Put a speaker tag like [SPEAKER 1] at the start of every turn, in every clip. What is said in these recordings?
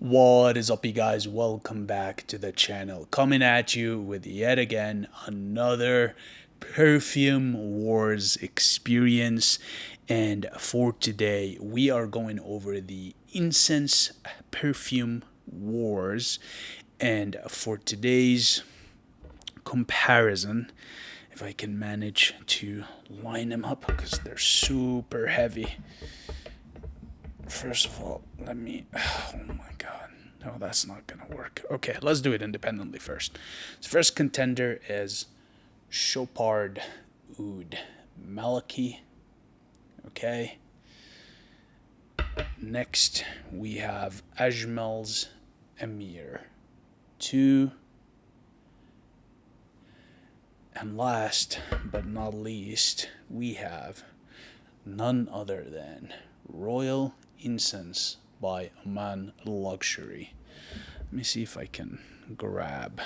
[SPEAKER 1] What is up, you guys? Welcome back to the channel. Coming at you with yet again another perfume wars experience. And for today, we are going over the incense perfume wars. And for today's comparison, if I can manage to line them up because they're super heavy. First of all, let me. Oh my god. No, that's not gonna work. Okay, let's do it independently first. The first contender is Chopard Oud Malaki. Okay. Next, we have Ajmal's Amir Two. And last but not least, we have none other than Royal Incense by Oman Luxury. Let me see if I can grab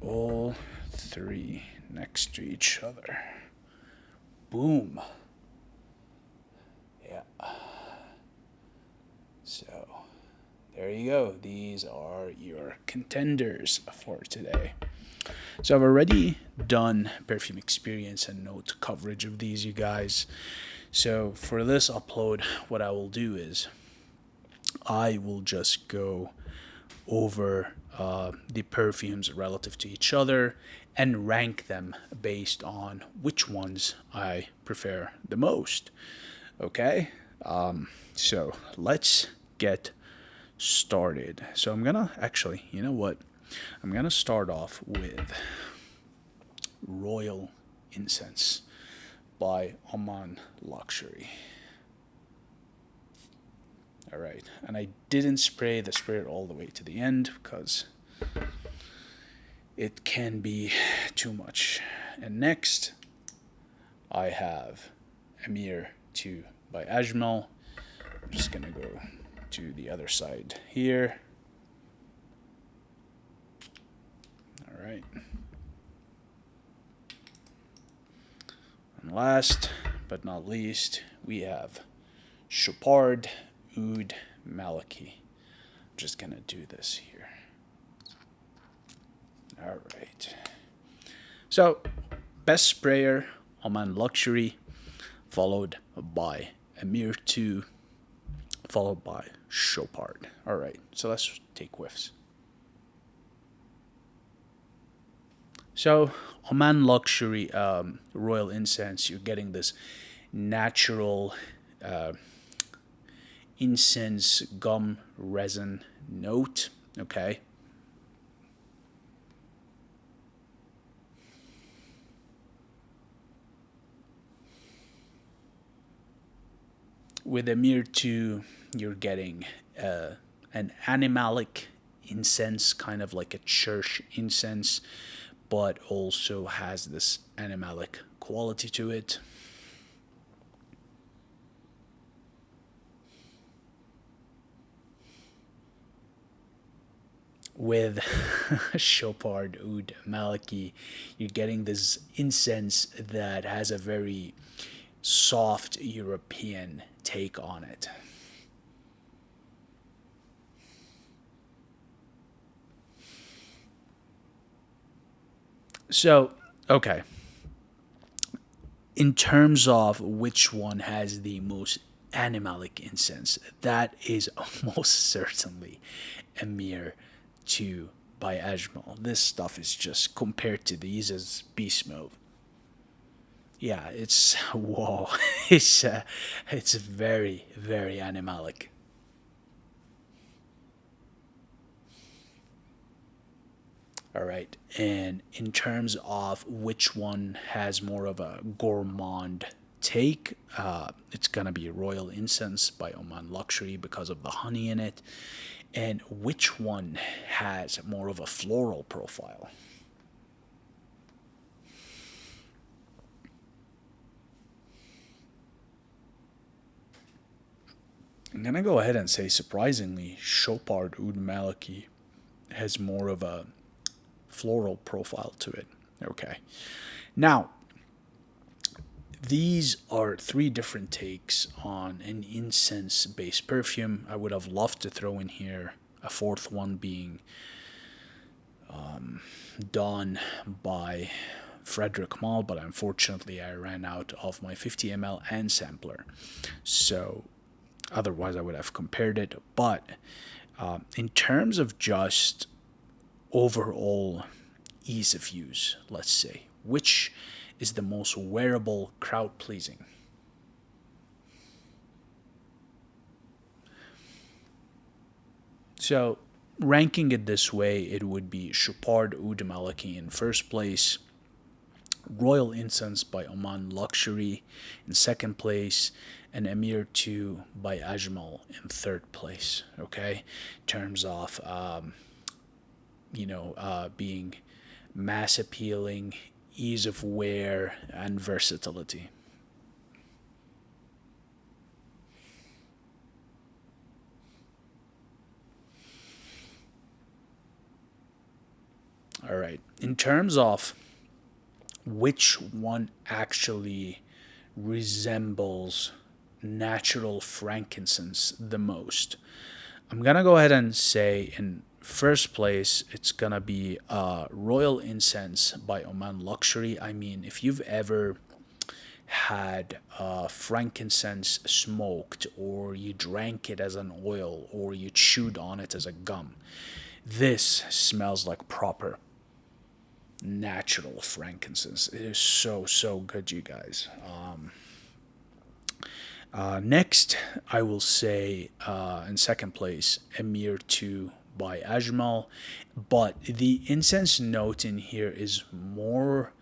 [SPEAKER 1] all three next to each other. Boom. Yeah. So, there you go. These are your contenders for today. So I've already done perfume experience and note coverage of these, you guys. So for this upload, what I will do is I will just go over the perfumes relative to each other and rank them based on which ones I prefer the most. Okay, so let's get started. So I'm gonna actually, you know what? I'm gonna start off with Royal Incense by Oman Luxury. Alright, and I didn't spray the spirit all the way to the end because it can be too much. And next, I have Amir Two by Ajmal. I'm just gonna go to the other side here. Alright. And last but not least, we have Chopard Oud Malaki. I'm just gonna do this here. Alright. So, best sprayer, Oman Luxury, followed by Amir Two, followed by Chopard. Alright, so let's take whiffs. So, Oman Luxury Royal Incense, you're getting this natural incense gum resin note, okay? With Amir Two, you're getting an animalic incense, kind of like a church incense, but also has this animalic quality to it. With Chopard Oud Malaki, you're getting this incense that has a very soft European take on it. So, okay. In terms of which one has the most animalic incense, that is most certainly Amir Two by Ajmal. This stuff is just, compared to these, as beast mode. Yeah, it's whoa. It's very very animalic. All right, and in terms of which one has more of a gourmand take, it's gonna be Royal Incense by Oman Luxury because of the honey in it. And which one has more of a floral profile? I'm gonna go ahead and say, surprisingly, Chopard Oud Malaki has more of a floral profile to it. Okay. Now, these are three different takes on an incense based perfume. I would have loved to throw in here a fourth one being done by Frederick Malle, but unfortunately I ran out of my 50 ml and sampler. So otherwise I would have compared it. But in terms of just overall ease of use, let's say, which is the most wearable, crowd pleasing? So, ranking it this way, it would be Chopard Oud Malaki in first place, Royal Incense by Oman Luxury in second place, and Amir Two by Ajmal in third place. Okay, in terms of being mass appealing, ease of wear, and versatility. All right. In terms of which one actually resembles natural frankincense the most, I'm gonna go ahead and say in first place it's gonna be Royal Incense by Oman Luxury. I mean, if you've ever had frankincense smoked, or you drank it as an oil, or you chewed on it as a gum, this smells like proper natural frankincense. It is so good, you guys. Next, I will say in second place, Emir 2 by Ajmal. But the incense note in here is more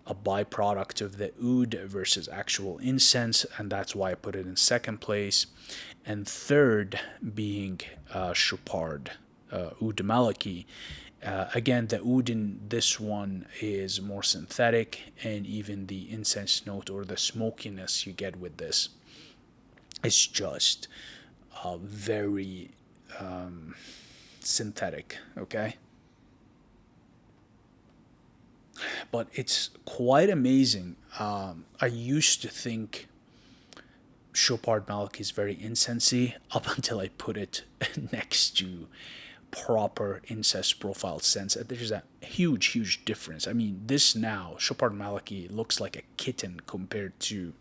[SPEAKER 1] a byproduct of the oud versus actual incense, and that's why I put it in second place. And third being Chopard Oud Malaki. Again, the oud in this one is more synthetic, and even the incense note or the smokiness you get with this is just very synthetic, okay? But it's quite amazing. I used to think Chopard Malaki is very incensey up until I put it next to proper incense profile scents. There's a huge difference. I mean, this now, Chopard Malaki looks like a kitten compared to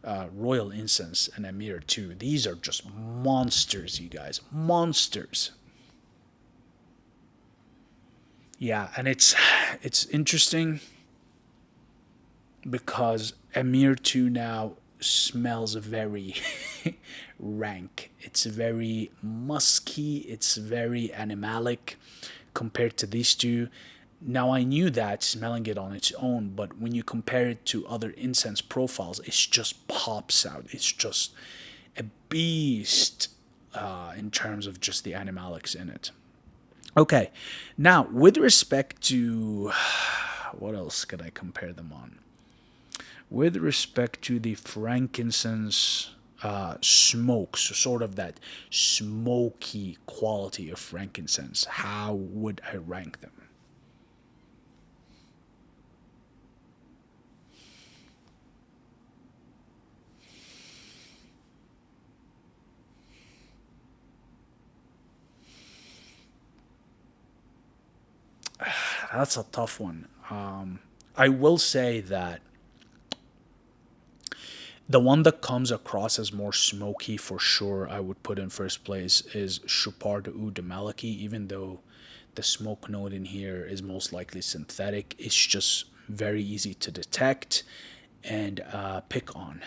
[SPEAKER 1] Royal Incense and Amir Two. These are just monsters, you guys. Monsters. Yeah, and it's interesting because Amir 2 now smells very rank. It's very musky, it's very animalic compared to these two. Now, I knew that smelling it on its own, but when you compare it to other incense profiles, it just pops out. It's just a beast in terms of just the animalics in it. Okay, now with respect to what else could I compare them on? With respect to the frankincense smokes, sort of that smoky quality of frankincense, how would I rank them? That's a tough one. I will say that the one that comes across as more smoky for sure, I would put in first place is Chopard Oud Malaki, even though the smoke note in here is most likely synthetic. It's just very easy to detect and pick on.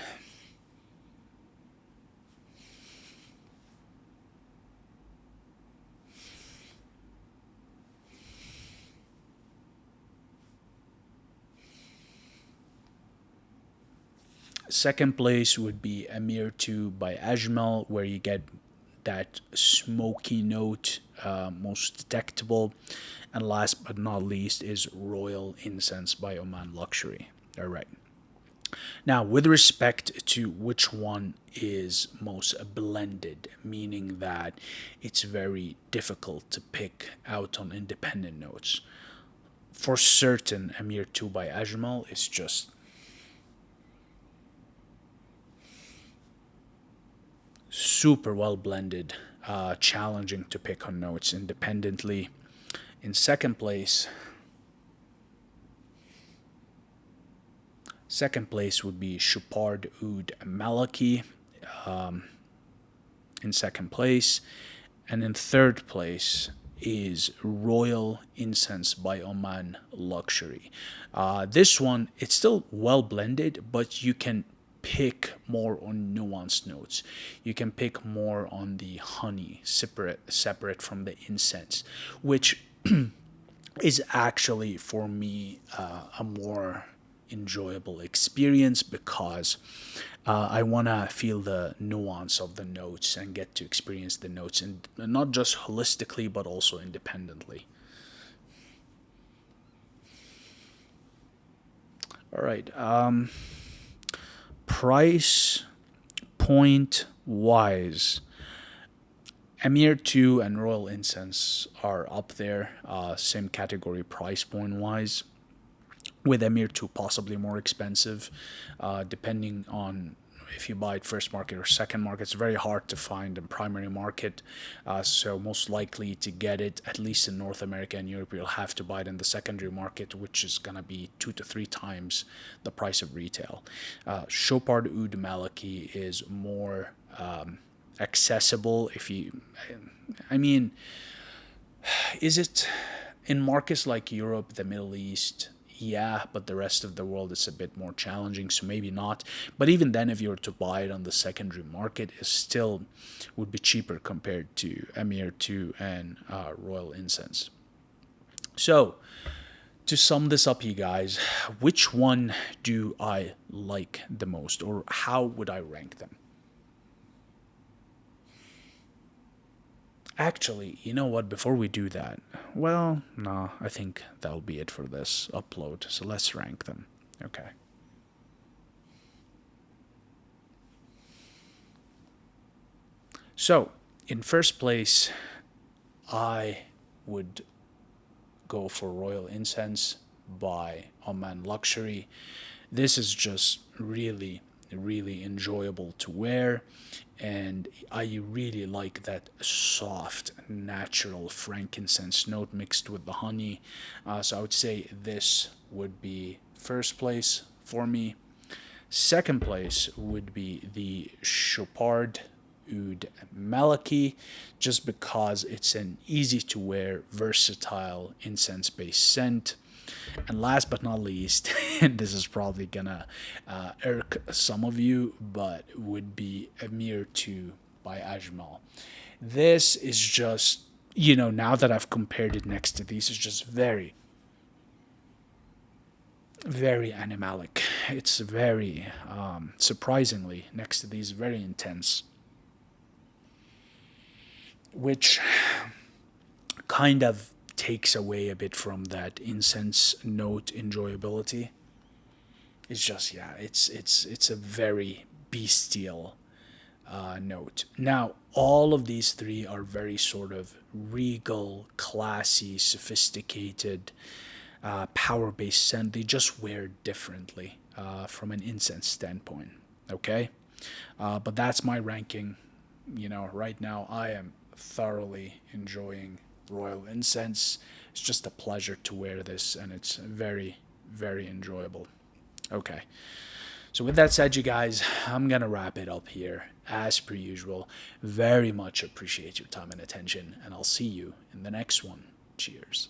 [SPEAKER 1] Second place would be Amir 2 by Ajmal, where you get that smoky note most detectable. And last but not least is Royal Incense by Oman Luxury. All right. Now, with respect to which one is most blended, meaning that it's very difficult to pick out on independent notes. For certain, Amir 2 by Ajmal is just super well blended, challenging to pick on notes independently. In second place would be Chopard Oud Malaki in second place. And in third place is Royal Incense by Oman Luxury. This one, it's still well blended, but you can pick more on nuanced notes. You can pick more on the honey, separate from the incense, which is actually for me a more enjoyable experience because I want to feel the nuance of the notes and get to experience the notes, and not just holistically but also independently. All right. Price point wise, Amir Two and Royal Incense are up there, same category price point wise, with Amir Two possibly more expensive, depending on if you buy it first market or second market. It's very hard to find in primary market, so most likely to get it, at least in North America and Europe, you'll have to buy it in the secondary market, which is going to be 2 to 3 times the price of retail. Chopard Oud Malaki is more accessible. If you, I mean, is it in markets like Europe, the Middle East? Yeah, but the rest of the world is a bit more challenging, so maybe not. But even then, if you were to buy it on the secondary market, it still would be cheaper compared to Amir Two and Royal Incense. So, to sum this up, you guys, which one do I like the most, or how would I rank them? Actually, you know what? Before we do that, well, no, I think that'll be it for this upload. So let's rank them. Okay. So, in first place, I would go for Royal Incense by Oman Luxury. This is just really, really enjoyable to wear, and I really like that soft, natural frankincense note mixed with the honey. So I would say this would be first place for me. Second place would be the Chopard Oud Malaki, just because it's an easy to wear, versatile incense based scent. And last but not least, and this is probably gonna irk some of you, but would be Amir Two by Ajmal. This is just, now that I've compared it next to these, it's just very, very animalic. It's very, surprisingly, next to these, very intense, which kind of takes away a bit from that incense note enjoyability. It's just, yeah, it's a very bestial note. Now, all of these three are very sort of regal, classy, sophisticated, power-based scent. They just wear differently from an incense standpoint. Okay, but that's my ranking. Right now I am thoroughly enjoying Royal Incense. It's just a pleasure to wear this, and it's very, very enjoyable. Okay. So with that said, you guys, I'm going to wrap it up here. As per usual, very much appreciate your time and attention, and I'll see you in the next one. Cheers.